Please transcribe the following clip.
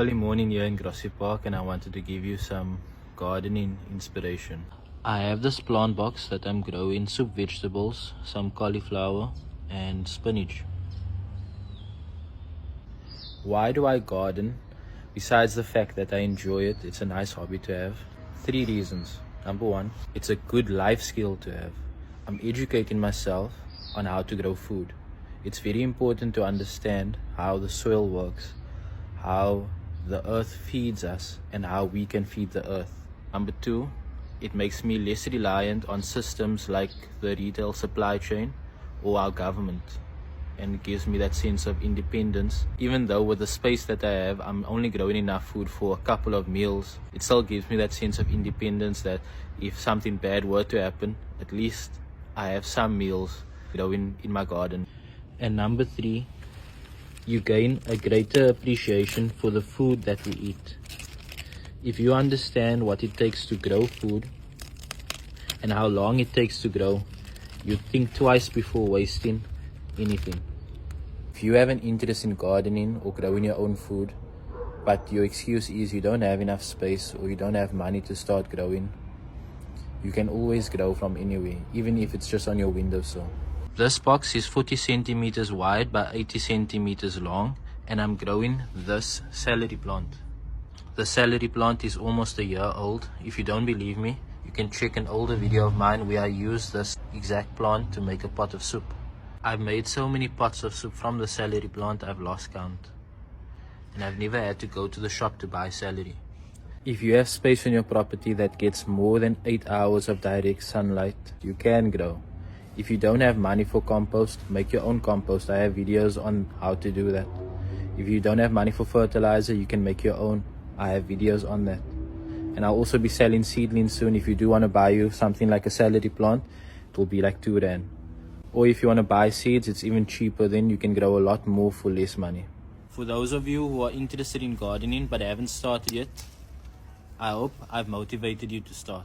early morning here in Grassy Park and I wanted to give you some gardening inspiration. I have this plant box that I'm growing soup vegetables, some cauliflower and spinach. Why do I garden? Besides the fact that I enjoy it, it's a nice hobby to have. 3 reasons. Number 1, it's a good life skill to have. I'm educating myself on how to grow food. It's very important to understand how the soil works, how the earth feeds us, and how we can feed the earth. Number 2, it makes me less reliant on systems like the retail supply chain or our government, and it gives me that sense of independence. Even though with the space that I have, I'm only growing enough food for a couple of meals, it still gives me that sense of independence that if something bad were to happen, at least I have some meals growing in my garden. And number 3, you gain a greater appreciation for the food that we eat. If you understand what it takes to grow food and how long it takes to grow, you think twice before wasting anything. If you have an interest in gardening or growing your own food, but your excuse is you don't have enough space or you don't have money to start growing, you can always grow from anywhere, even if it's just on your windowsill. This box is 40 centimeters wide by 80 centimeters long, and I'm growing this celery plant. The celery plant is almost a year old. If you don't believe me, you can check an older video of mine where I used this exact plant to make a pot of soup. I've made so many pots of soup from the celery plant I've lost count, and I've never had to go to the shop to buy celery. If you have space on your property that gets more than 8 hours of direct sunlight, you can grow. If you don't have money for compost, make your own compost. I have videos on how to do that. If you don't have money for fertilizer, you can make your own. I have videos on that. And I'll also be selling seedlings soon. If you do want to buy you something like a celery plant, it will be like 2 rand. Or if you want to buy seeds, it's even cheaper. Then you can grow a lot more for less money. For those of you who are interested in gardening but haven't started yet, I hope I've motivated you to start.